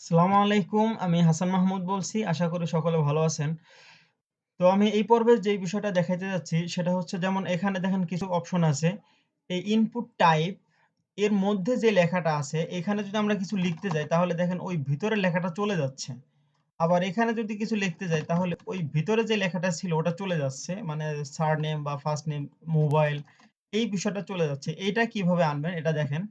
আসসালামু আলাইকুম। আমি হাসান মাহমুদ বলছি। আশা করি সকলে ভালো আছেন। তো আমি এই পর্বে যেই বিষয়টা দেখাইতে যাচ্ছি সেটা হচ্ছে যেমন এখানে দেখেন কিছু অপশন আছে। এই ইনপুট টাইপ এর মধ্যে যে লেখাটা আছে এখানে যদি আমরা কিছু লিখতে যাই তাহলে দেখেন ওই ভিতরের লেখাটা চলে যাচ্ছে। আবার এখানে যদি কিছু লিখতে যাই তাহলে ওই ভিতরে যে লেখাটা ছিল ওটা চলে যাচ্ছে। মানে সারনেম বা ফার্স্ট নেম, মোবাইল এই বিষয়টা চলে যাচ্ছে। এইটা কিভাবে আনবেন এটা দেখেন।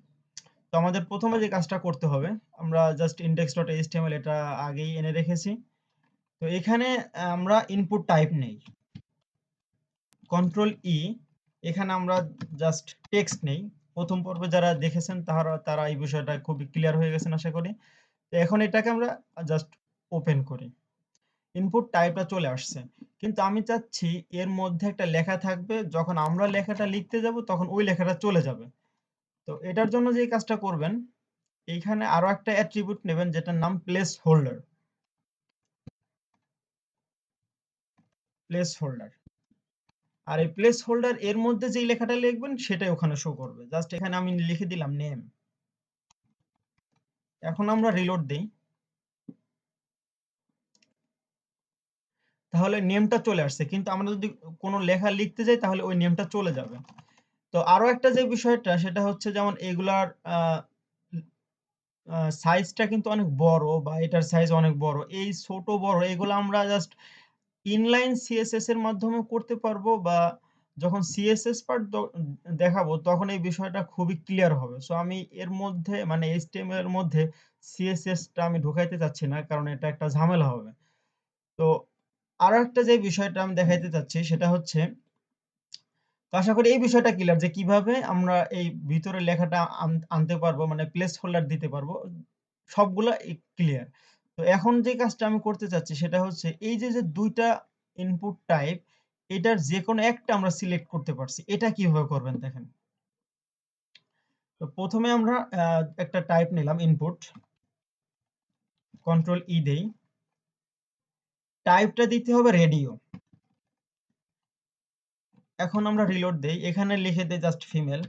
তো আমাদের ১ম এ যে কাজটা করতে হবে, আমরা জাস্ট index.html এটা আগেই এনে রেখেছি। তো এখানে আমরা ইনপুট টাইপ নেই। কন্ট্রোল ই এখানে আমরা জাস্ট টেক্সট নেই। ১ম পর্বে যারা দেখেছেন তারা এই বিষয়টা খুবই ক্লিয়ার হয়ে গেছেন আশা করি। তো এখন এটাকে আমরা জাস্ট ওপেন করি। ইনপুট টাইপটা চলে আসছে। কিন্তু আমি চাচ্ছি এর মধ্যে একটা লেখা থাকবে। যখন আমরা লেখাটা লিখতে যাব তখন ওই লেখাটা চলে যাবে। তো এটার জন্য যে কাজটা করবেন এইখানে আরো একটা অ্যাট্রিবিউট নেবেন যেটার নাম প্লেস হোল্ডার। Place holder. আর এই প্লেস হোল্ডার এর মধ্যে যেই লেখাটা লিখবেন সেটাই ওখানে শো করবে। জাস্ট এখানে আমি লিখে দিলাম নেম। এখন আমরা রিলোড দেই। তাহলে নেমটা চলে আসছে। কিন্তু আমরা যদি কোনো লেখা লিখতে যাই তাহলে ওই নেমটা চলে যাবে। তো আরো একটা যে বিষয়টা সেটা হচ্ছে যেমন এগুলার আ সাইজটা কিন্তু অনেক বড় বা এটার সাইজ অনেক বড়। এই ছোট বড় এগুলো আমরা জাস্ট ইনলাইন সিএসএস এর মাধ্যমেও করতে পারবো বা যখন সিএসএস পার্ট দেখাবো তখন এই বিষয়টা খুবই ক্লিয়ার হবে। সো আমি এর মধ্যে মানে এইচটিএমএল এর মধ্যে সিএসএস টা আমি ঢুকাইতে চাচ্ছি না। কারণ এটা একটা ঝামেলা হবে। তো আরো একটা যে বিষয়টা আমি দেখাইতে চাচ্ছি সেটা হচ্ছে তো আশা করি এই বিষয়টা ক্লিয়ার যে কিভাবে আমরা এই ভিতরে লেখাটা আনতে পারবো মানে প্লেস হোল্ডার দিতে পারবো। সবগুলা ক্লিয়ার। তো এখন যে কাজটা আমি করতে চাচ্ছি সেটা হচ্ছে এই যে ২ টা ইনপুট টাইপ এটার যেকোনো একটা আমরা সিলেক্ট করতে পারছি। এটা কিভাবে করবেন দেখেন। তো ১ম এ আমরা একটা টাইপ নিলাম ইনপুট। কন্ট্রোল ই দেই। টাইপটা দিতে হবে রেডিও। এখন আমরা রিলোড দেই। এখানে লিখে দেই জাস্ট ফিমেল।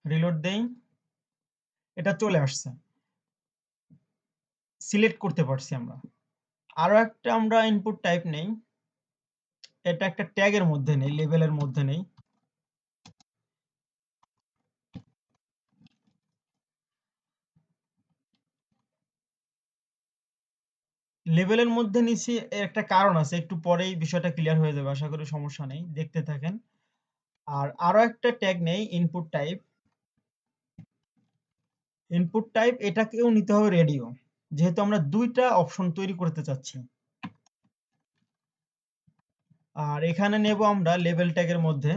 রিলোড দেই। এটা চলে আসছে। সিলেক্ট করতে পারছি আমরা। আরো একটা আমরা ইনপুট টাইপ নেই। এটা একটা ট্যাগের মধ্যে নেই, লেবেলের মধ্যে নেই। লেবেলের মধ্যে নিছি এর একটা কারণ আছে। একটু পরেই বিষয়টা ক্লিয়ার হয়ে যাবে। আশা করি সমস্যা নেই। দেখতে থাকেন। আর আরো একটা ট্যাগ নেই ইনপুট টাইপ। ইনপুট টাইপ এটাকেও নিতে হবে রেডিও। যেহেতু আমরা ২ টা অপশন তৈরি করতে চাচ্ছি। আর এখানে নেব আমরা লেবেল ট্যাগের মধ্যে।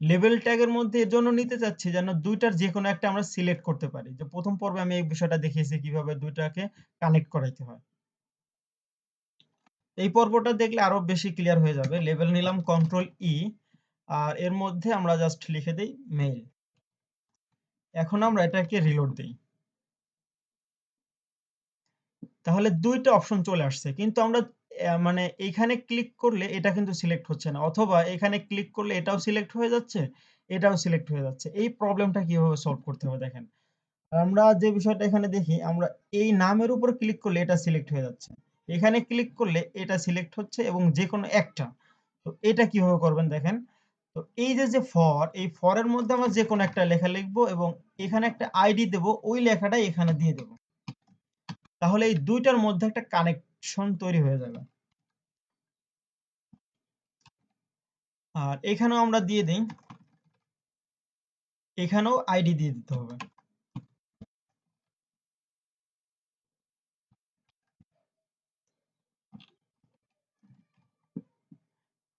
লেবেল ট্যাগের মধ্যে এজন্য নিতে চাচ্ছি যেন ২ টার যেকোনো একটা আমরা সিলেক্ট করতে পারি। যে ১ম পর্বে আমি এই বিষয়টা দেখিয়েছি কিভাবে ২ টাকে কানেক্ট করাইতে হয়। এই পর্বটা দেখলে আরো বেশি ক্লিয়ার হয়ে যাবে। লেবেল নিলাম কন্ট্রোল ই আর এর মধ্যে আমরা জাস্ট লিখে দেই মেইল। এখন আমরা এটাকে রিলোড দেই। তাহলে ২ টা অপশন চলে আসছে। কিন্তু আমরা মানে এইখানে ক্লিক করলে এটা কিন্তু সিলেক্ট হচ্ছে না। অথবা এখানে ক্লিক করলে এটাও সিলেক্ট হয়ে যাচ্ছে, এটাও সিলেক্ট হয়ে যাচ্ছে। এই প্রবলেমটা কিভাবে সলভ করতে হবে দেখেন। আমরা যে বিষয়টা এখানে দেখি আমরা এই নামের উপর ক্লিক করলে এটা সিলেক্ট হয়ে যাচ্ছে। এখানে ক্লিক করলে এটা সিলেক্ট হচ্ছে এবং যেকোনো একটা। তো এটা কিভাবে করবেন দেখেন। তো এই যে ফর এই ফর এর মধ্যে আমরা যেকোনো একটা লেখা লিখবো এবং এখানে একটা আইডি দেব ওই লেখাটাই এখানে দিয়ে দেব। তাহলে এই ২ টার মধ্যে একটা কানেকশন তৈরি হয়ে যাবে। আর এখানেও আমরা দিয়ে দেই। এখানেও আইডি দিয়ে দিতে হবে।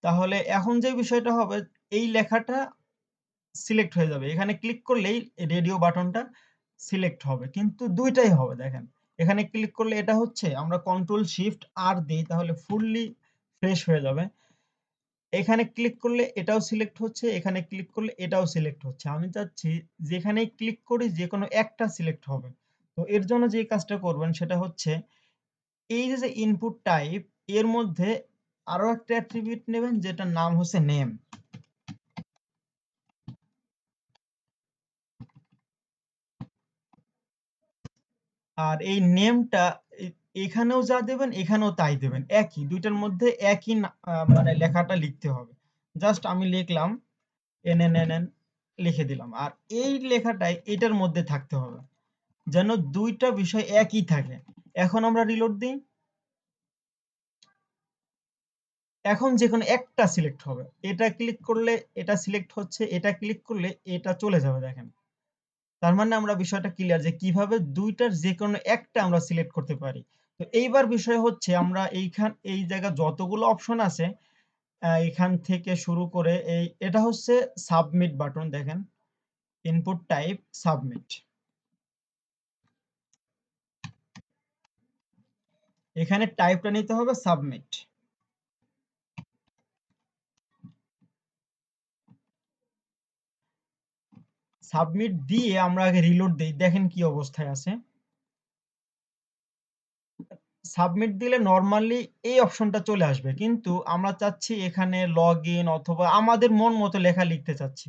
তাহলে এখন যে বিষয়টা হবে এই লেখাটা সিলেক্ট হয়ে যাবে। এখানে ক্লিক করলেই রেডিও বাটনটা সিলেক্ট হবে। কিন্তু ২ টাই হবে দেখেন। এখানে ক্লিক করলে এটা হচ্ছে, আমরা কন্ট্রোল শিফট আর দেই তাহলে ফুললি ফ্রেশ হয়ে যাবে। এখানে ক্লিক করলে এটাও সিলেক্ট হচ্ছে, এখানে ক্লিক করলে এটাও সিলেক্ট হচ্ছে। আমি চাচ্ছি যেখানেই ক্লিক করি যেকোনো একটা সিলেক্ট হবে। তো এর জন্য যে কাজটা করবেন সেটা হচ্ছে এই যে ইনপুট টাইপ এর মধ্যে আরো একটা অ্যাট্রিবিউট নেবেন যেটার নাম হচ্ছে নেম। আর এই নেমটা এখানেও যা দেবেন এখানেও তাই দেবেন, একই দুইটার মধ্যে একই মানে লেখাটা লিখতে হবে। জাস্ট আমি লিখলাম NNNN লিখে দিলাম, আর এই লেখাটাই এটার মধ্যে থাকতে হবে যেন দুইটা বিষয় একই থাকে। এখন আমরা রিলোড দিই, এখন যেকোনো একটা সিলেক্ট হবে, এটা ক্লিক করলে এটা সিলেক্ট হচ্ছে, এটা ক্লিক করলে এটা চলে যাবে। দেখেন, তার মানে আমরা বিষয়টা ক্লিয়ার যে কিভাবে দুইটার যেকোনো একটা আমরা সিলেক্ট করতে পারি। তো এইবার বিষয় হচ্ছে আমরা এই জায়গা যতগুলো অপশন আছে, এখান থেকে শুরু করে এটা হচ্ছে সাবমিট বাটন। দেখেন, ইনপুট টাইপ সাবমিট, এখানে টাইপটা নিতে হবে সাবমিট। সাবমিট দিয়ে আমরা আগে রিলোড দেই, দেখেন কি অবস্থায় আছে। সাবমিট দিলে নরমালি এই অপশনটা চলে আসবে, কিন্তু আমরা চাচ্ছি এখানে লগইন অথবা আমাদের মন মতো লেখা লিখতে চাচ্ছি।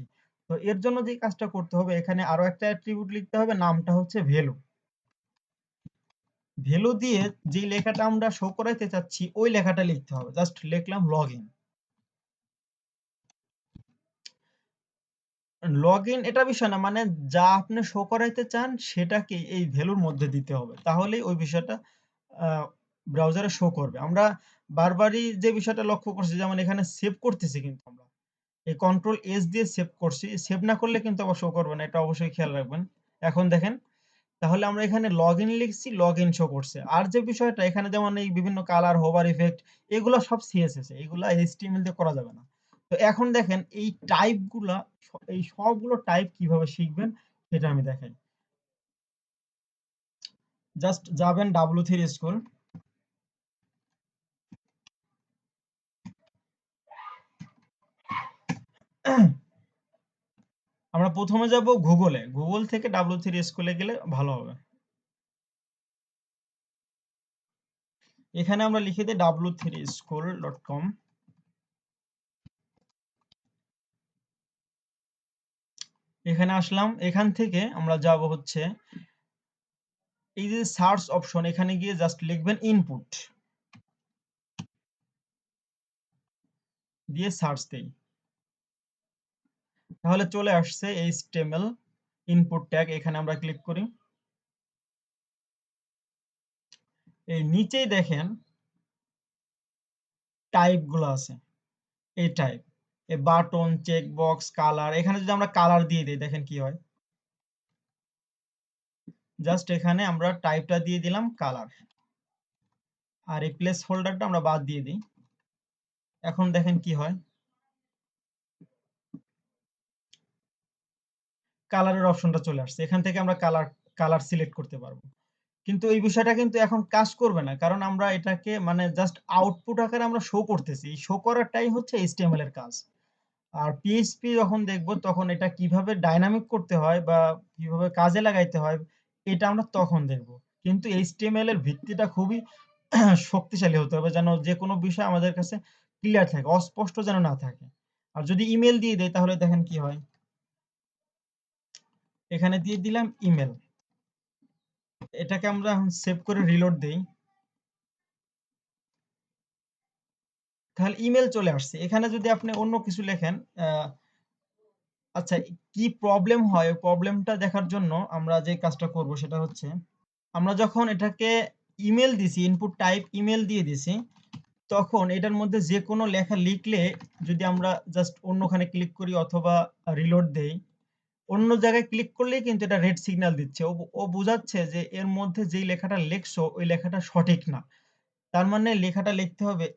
তো এর জন্য যে কাজটা করতে হবে, এখানে আরো একটা অ্যাট্রিবিউট লিখতে হবে, নামটা হচ্ছে ভ্যালু। ভ্যালু দিয়ে যে লেখাটা আমরা শো করাইতে চাচ্ছি ওই লেখাটা লিখতে হবে। জাস্ট লিখলাম লগইন। লগইন এটা বিষয় না, মানে যা আপনি শো করাইতে চান সেটাকে এই ভ্যালুর মধ্যে দিতে হবে, তাহলেই ওই বিষয়টা ব্রাউজারে শো করবে। আমরা বারবারই যে বিষয়টা লক্ষ্য করছি, যেমন এখানে সেভ করতেছি, কিন্তু আমরা এই কন্ট্রোল এস দিয়ে সেভ করছি, সেভ না করলে কিন্তু আবার শো করবে না, এটা অবশ্যই খেয়াল রাখবেন। এখন দেখেন, তাহলে আমরা এখানে লগইন লিখছি, লগইন শো করছে। আর যে বিষয়টা এখানে যেমন এই বিভিন্ন কালার, হোভার ইফেক্ট, এগুলো সব সিএসএস, এগুলা এইচটিএমএল দিয়ে করা যাবে না। তো এখন দেখেন এই টাইপ গুলা, এই সবগুলো টাইপ কিভাবে শিখবেন সেটা আমি দেখাই। জাস্ট যাবেন W3 স্কুল, আমরা প্রথমে যাব গুগলে, গুগল থেকে W3 স্কুলে গেলে ভালো হবে। এখানে আমরা লিখে দিই w3school.com। এখানে আসলাম, এখান থেকে আমরা যাব হচ্ছে এই যে সার্চ অপশন, এখানে গিয়ে জাস্ট লিখবেন ইনপুট, দিয়ে সার্চ দেই, তাহলে চলে আসছে HTML ইনপুট ট্যাগ। এখানে আমরা ক্লিক করি, এই নিচেই দেখেন টাইপ গুলো আছে, এই টাইপ, এই বাটন, চেক বক্স, কালার। এখানে যদি আমরা কালার দিয়ে দিই, দেখেন কি হয়। জাস্ট এখানে আমরা টাইপটা দিয়ে দিলাম কালার, আর এই প্লেস হোল্ডারটা আমরা বাদ দিয়ে দিই। এখন দেখেন কি হয়, কালারের অপশনটা চলে আসছে, এখান থেকে আমরা কালার কালার সিলেক্ট করতে পারবো। কিন্তু এই বিষয়টা কিন্তু এখন কাজ করবে না, কারণ আমরা এটাকে মানে জাস্ট আউটপুট আকারে আমরা শো করতেছি, শো করাটাই হচ্ছে HTML এর কাজ। আর পিএইচপি যখন দেখব, তখন এটা কিভাবে ডাইনামিক করতে হয় বা কিভাবে কাজে লাগাইতে হয়, এটা আমরা তখন দেখব। কিন্তু HTML এর ভিত্তিটা খুবই শক্তিশালী হতে হবে, যেন যে কোনো বিষয় আমাদের কাছে ক্লিয়ার থাকে, অস্পষ্ট যেন না থাকে। আর যদি ইমেল দিয়ে দেই, তাহলে দেখেন কি হয়। এখানে দিয়ে দিলাম ইমেল, এটাকে আমরা এখন সেভ করে রিলোড দেই, তাহলে ইমেল চলে আসছে। এখানে যদি আপনি অন্য কিছু লেখেন, আচ্ছা, কি প্রবলেম হয়, প্রবলেমটা দেখার জন্য আমরা যে কাজটা করব সেটা হচ্ছে, আমরা যখন এটাকে ইমেল দিছি, ইনপুট টাইপ ইমেল দিয়ে দিছি, তখন এটার মধ্যে যে কোনো লেখা লিখলে যদি আমরা জাস্ট অন্যখানে ক্লিক করি অথবা রিলোড দেই, অন্য জায়গায় ক্লিক করলেই কিন্তু এটা রেড সিগন্যাল দিচ্ছে। ও বোঝাচ্ছে যে এর মধ্যে যেই লেখাটা লিখছো ওই লেখাটা সঠিক না। তার মানে লেখাটা লিখতে হবে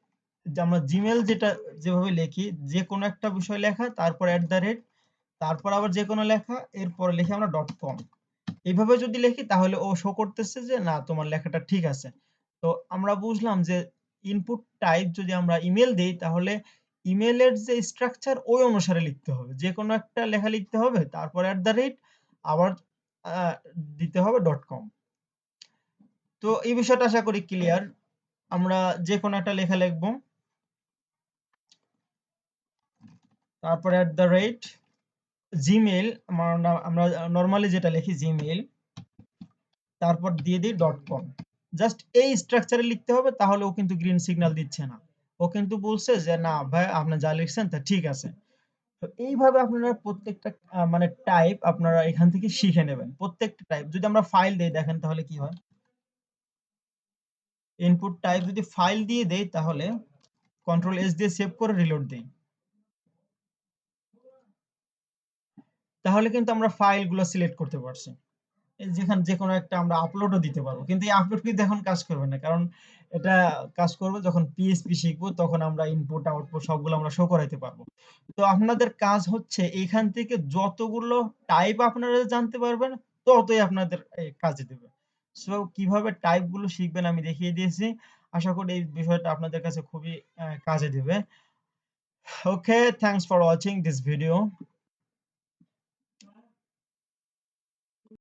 যে আমরা জিমেল যেটা যেভাবে লিখি, যে কোনো একটা বিষয় লেখা, তারপর @ তারপর আবার যে কোনো লেখা, এরপরে লিখি আমরা .com। এইভাবে যদি লিখি তাহলে ও শো করতেছে যে না, তোমার লেখাটা ঠিক আছে। তো আমরা বুঝলাম যে ইনপুট টাইপ যদি আমরা ইমেল দেই, তাহলে ইমেলের যে স্ট্রাকচার ওই অনুসারে লিখতে হবে। যে কোনো একটা লেখা লিখতে হবে, তারপর আবার আ দিতে হবে .com। তো এই বিষয়টা আশা করি ক্লিয়ার। আমরা যে কোনো একটা লেখা লিখব, তারপর জিমেইল, আমরা নরমালি যেটা লিখি জিমেইল, তারপর দিয়ে দেই .com। জাস্ট এই স্ট্রাকচারে লিখতে হবে, তাহলে ও কিন্তু গ্রিন সিগন্যাল দিচ্ছে না। ও কিন্তু বলছে যে, "না ভাই আপনি যা লিখছেন তা ঠিক আছে।" তো এইভাবে আপনারা প্রত্যেকটা মানে টাইপ আপনারা এখান থেকে শিখে নেবেন। প্রত্যেকটা টাইপ যদি আমরা ফাইল দেই দেখেন তাহলে কি হয়? ইনপুট টাইপ যদি ফাইল দিয়ে দেই তাহলে কন্ট্রোল এস দিয়ে সেভ করে রিলোড দেই। তাহলে কিন্তু আমরা ফাইলগুলো সিলেক্ট করতে পারছি। যেকোনো একটা আমরা আপলোডও দিতে পারবো। কিন্তু এই আপলোড কিন্তু এখন কাজ করবে না। কারণ এটা কাজ করবে যখন পিএইচপি শিখবো, তখন আমরা ইনপুট, আউটপুট সবগুলো আমরা শো করাইতে পারবো। তো আপনাদের কাজ হচ্ছে এইখান থেকে যতগুলো টাইপ আপনারা জানতে পারবেন, ততই আপনাদের কাজে দেবে। সো কিভাবে টাইপ গুলো শিখবেন আমি দেখিয়ে দিয়েছি। আশা করি এই বিষয়টা আপনাদের কাছে খুবই কাজে দিবে। Okay, thanks for watching this video.